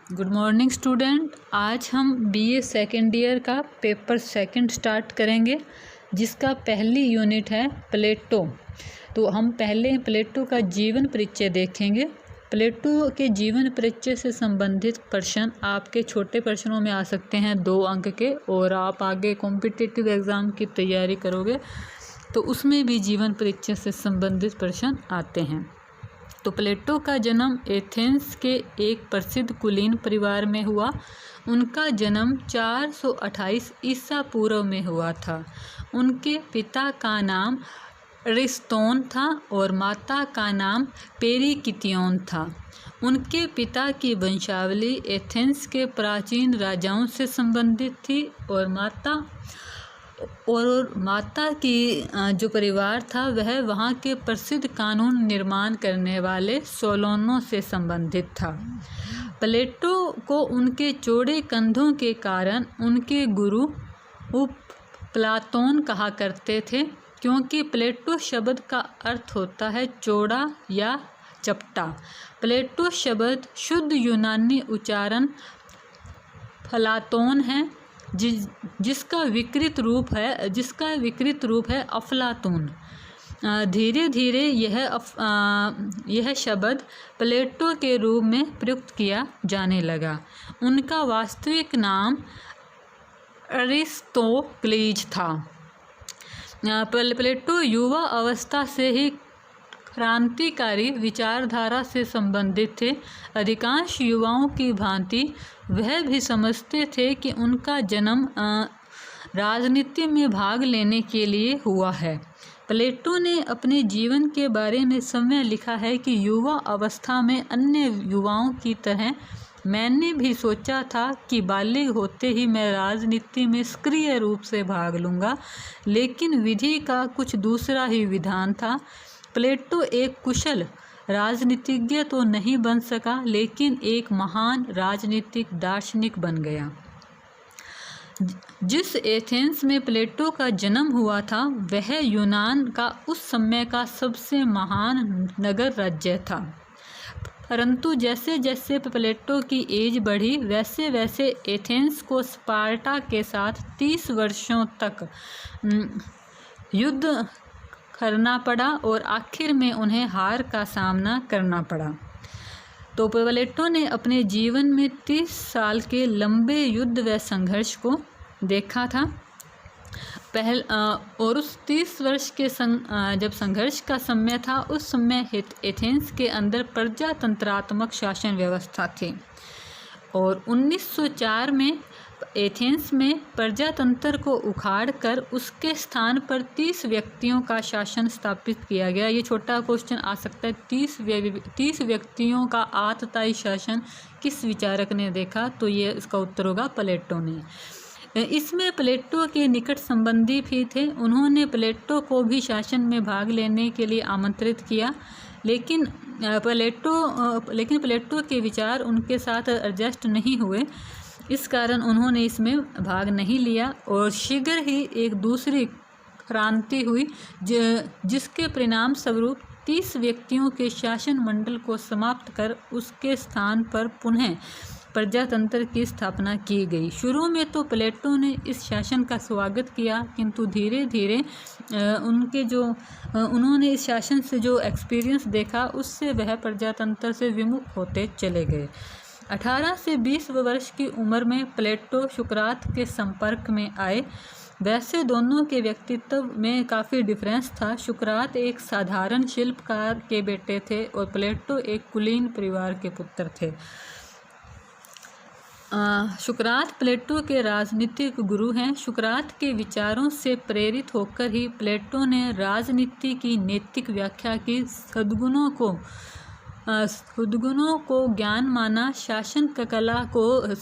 Good morning student. आज हम BA second year का पेपर सेकंड स्टार्ट करेंगे, जिसका पहली यूनिट है प्लेटो। तो हम पहले प्लेटो का जीवन परिचय देखेंगे। प्लेटो के जीवन परिचय से संबंधित प्रश्न आपके छोटे प्रश्नों में आ सकते हैं 2 अंक के, और आप आगे कॉम्पिटिटिव एग्ज़ाम की तैयारी करोगे तो उसमें भी जीवन परिचय से संबंधित प्रश्न आते हैं। तो प्लेटो का जन्म एथेंस के एक प्रसिद्ध कुलीन परिवार में हुआ। उनका जन्म 428 ईसा पूर्व में हुआ था। उनके पिता का नाम अरिस्तोन था और माता का नाम पेरिकितियोन था। उनके पिता की वंशावली एथेंस के प्राचीन राजाओं से संबंधित थी और माता की जो परिवार था वह वहाँ के प्रसिद्ध कानून निर्माण करने वाले सोलोनों से संबंधित था। प्लेटो को उनके चौड़े कंधों के कारण उनके गुरु प्लाटोन कहा करते थे, क्योंकि प्लेटो शब्द का अर्थ होता है चौड़ा या चपटा। प्लेटो शब्द शुद्ध यूनानी उच्चारण प्लाटोन है, जिसका विकृत रूप है अफलातून। धीरे धीरे यह शब्द प्लेटो के रूप में प्रयुक्त किया जाने लगा। उनका वास्तविक नाम अरिस्तोक्लीज था। प्लेटो युवा अवस्था से ही क्रांतिकारी विचारधारा से संबंधित थे। अधिकांश युवाओं की भांति वह भी समझते थे कि उनका जन्म राजनीति में भाग लेने के लिए हुआ है। प्लेटो ने अपने जीवन के बारे में समय लिखा है कि युवा अवस्था में अन्य युवाओं की तरह मैंने भी सोचा था कि बालिग होते ही मैं राजनीति में सक्रिय रूप से भाग लूँगा, लेकिन विधि का कुछ दूसरा ही विधान था। प्लेटो एक कुशल राजनीतिज्ञ तो नहीं बन सका, लेकिन एक महान राजनीतिक दार्शनिक बन गया। जिस एथेंस में प्लेटो का जन्म हुआ था वह यूनान का उस समय का सबसे महान नगर राज्य था। परंतु जैसे जैसे प्लेटो की एज बढ़ी वैसे वैसे एथेंस को स्पार्टा के साथ 30 वर्षों तक युद्ध करना पड़ा और आखिर में उन्हें हार का सामना करना पड़ा। तो प्लेटो ने अपने जीवन में 30 साल के लंबे युद्ध व संघर्ष को देखा था। और उस 30 वर्ष के जब संघर्ष का समय था, उस समय एथेंस के अंदर प्रजातंत्रात्मक शासन व्यवस्था थी और 1904 में एथेंस में प्रजातंत्र को उखाड़कर उसके स्थान पर 30 व्यक्तियों का शासन स्थापित किया गया। ये छोटा क्वेश्चन आ सकता है, 30 व्यक्तियों का आतताई शासन किस विचारक ने देखा? तो ये इसका उत्तर होगा प्लेटो ने। इसमें प्लेटो के निकट संबंधी भी थे। उन्होंने प्लेटो को भी शासन में भाग लेने के लिए आमंत्रित किया, लेकिन प्लेटो के विचार उनके साथ एडजस्ट नहीं हुए। इस कारण उन्होंने इसमें भाग नहीं लिया और शीघ्र ही एक दूसरी क्रांति हुई, जिसके परिणाम स्वरूप 30 व्यक्तियों के शासन मंडल को समाप्त कर उसके स्थान पर पुनः प्रजातंत्र की स्थापना की गई। शुरू में तो प्लेटो ने इस शासन का स्वागत किया, किंतु धीरे धीरे उन्होंने इस शासन से जो एक्सपीरियंस देखा उससे वह प्रजातंत्र से विमुख होते चले गए। 18 से 20 वर्ष की उम्र में प्लेटो सुकरात के संपर्क में आए। वैसे दोनों के व्यक्तित्व में काफ़ी डिफरेंस था। सुकरात एक साधारण शिल्पकार के बेटे थे और प्लेटो एक कुलीन परिवार के पुत्र थे। सुकरात प्लेटो के राजनीतिक गुरु हैं। सुकरात के विचारों से प्रेरित होकर ही प्लेटो ने राजनीति की नैतिक व्याख्या की। सद्गुणों को ज्ञान माना, शासन कला को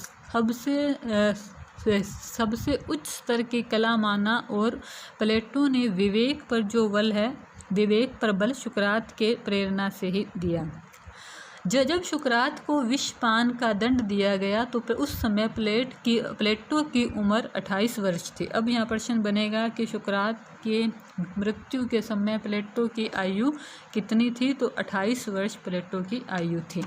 सबसे उच्च स्तर की कला माना और प्लेटो ने विवेक पर बल सुकरात के प्रेरणा से ही दिया। जब सुकरात को विषपान का दंड दिया गया तो उस समय प्लेटो की उम्र 28 वर्ष थी। अब यहाँ प्रश्न बनेगा कि सुकरात के मृत्यु के समय प्लेटो की आयु कितनी थी? तो 28 वर्ष प्लेटो की आयु थी।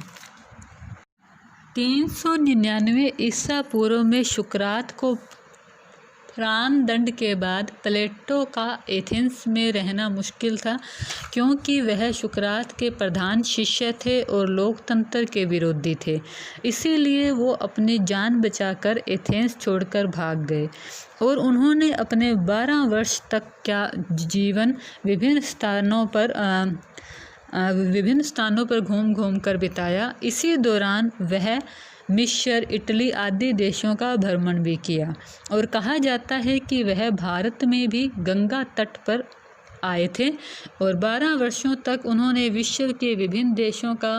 399 ईसा पूर्व में सुकरात को प्राण दंड के बाद प्लेटो का एथेंस में रहना मुश्किल था, क्योंकि वह सुकरात के प्रधान शिष्य थे और लोकतंत्र के विरोधी थे। इसीलिए वो अपनी जान बचाकर एथेंस छोड़कर भाग गए और उन्होंने अपने 12 वर्ष तक का जीवन विभिन्न स्थानों पर घूम घूम कर बिताया। इसी दौरान वह मिस्र, इटली आदि देशों का भ्रमण भी किया और कहा जाता है कि वह भारत में भी गंगा तट पर आए थे और 12 वर्षों तक उन्होंने विश्व के विभिन्न देशों का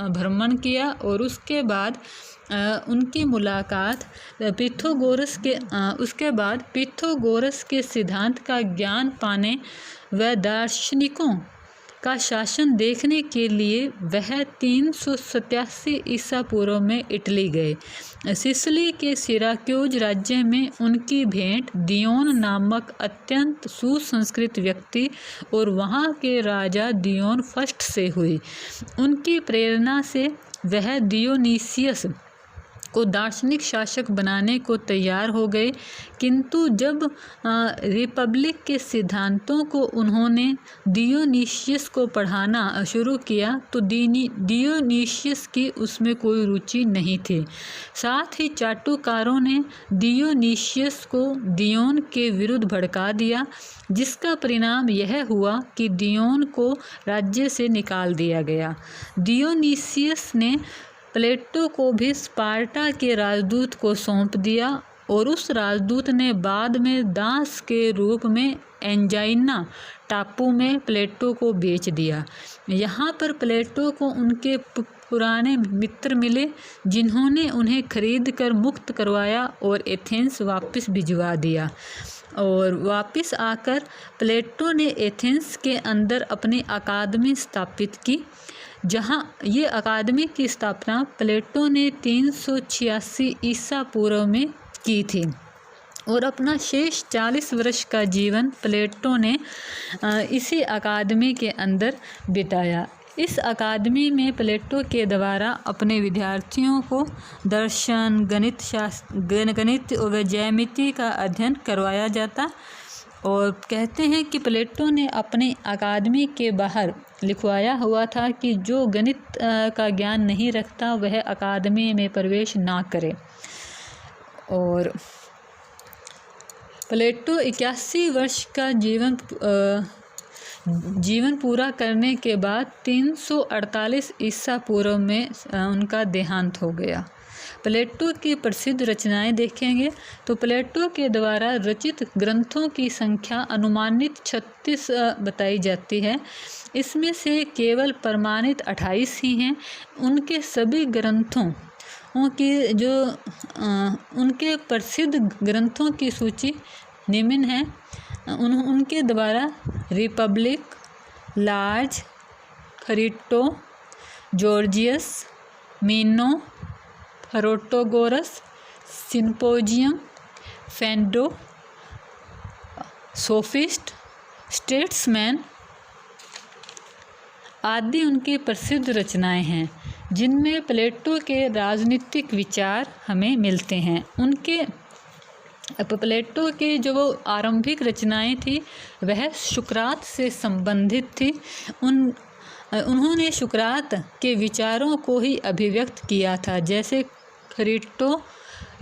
भ्रमण किया और उसके बाद उनकी मुलाकात पिथागोरस के सिद्धांत का ज्ञान पाने व दार्शनिकों का शासन देखने के लिए वह 387 ईसा पूर्व में इटली गए। सिसिली के सिराक्यूज राज्य में उनकी भेंट दियोन नामक अत्यंत सुसंस्कृत व्यक्ति और वहाँ के राजा दियोन फर्स्ट से हुई। उनकी प्रेरणा से वह दियोनीसियस को दार्शनिक शासक बनाने को तैयार हो गए, किंतु जब रिपब्लिक के सिद्धांतों को उन्होंने दियोनीसियस को पढ़ाना शुरू किया तो दियोनीसियस की उसमें कोई रुचि नहीं थी। साथ ही चाटुकारों ने दियोनीसियस को दियोन के विरुद्ध भड़का दिया, जिसका परिणाम यह हुआ कि दियोन को राज्य से निकाल दिया गया। दियोनीसियस ने प्लेटो को भी स्पार्टा के राजदूत को सौंप दिया और उस राजदूत ने बाद में दास के रूप में एंजाइना टापू में प्लेटो को बेच दिया। यहाँ पर प्लेटो को उनके पुराने मित्र मिले, जिन्होंने उन्हें खरीद कर मुक्त करवाया और एथेंस वापस भिजवा दिया। और वापस आकर प्लेटो ने एथेंस के अंदर अपनी अकादमी स्थापित की, जहाँ ये अकादमी की स्थापना प्लेटो ने 386 ईसा पूर्व में की थी और अपना शेष 40 वर्ष का जीवन प्लेटो ने इसी अकादमी के अंदर बिताया। इस अकादमी में प्लेटो के द्वारा अपने विद्यार्थियों को दर्शन, गणित और ज्यामिति का अध्ययन करवाया जाता और कहते हैं कि प्लेटो ने अपने अकादमी के बाहर लिखवाया हुआ था कि जो गणित का ज्ञान नहीं रखता वह अकादमी में प्रवेश ना करे। और प्लेटो 81 वर्ष का जीवन पूरा करने के बाद 348 ईसा पूर्व में उनका देहांत हो गया। प्लेटो की प्रसिद्ध रचनाएं देखेंगे तो प्लेटो के द्वारा रचित ग्रंथों की संख्या अनुमानित 36 बताई जाती है। इसमें से केवल प्रमाणित 28 ही हैं। उनके सभी ग्रंथों की उनके प्रसिद्ध ग्रंथों की सूची निम्न है। उनके द्वारा रिपब्लिक, लार्ज, खरीटो, Gorgias, Meno, Protagoras, Symposium, Phaedo, Sophist, Statesman आदि उनकी प्रसिद्ध रचनाएं हैं, जिनमें प्लेटो के राजनीतिक विचार हमें मिलते हैं। प्लेटो के जो आरंभिक रचनाएं थी वह सुकरात से संबंधित थी। उन्होंने सुकरात के विचारों को ही अभिव्यक्त किया था, जैसे खरीटो,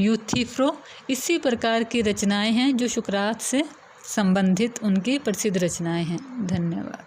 यूथिफ्रो। इसी प्रकार की रचनाएं हैं जो सुकरात से संबंधित उनकी प्रसिद्ध रचनाएं हैं। धन्यवाद।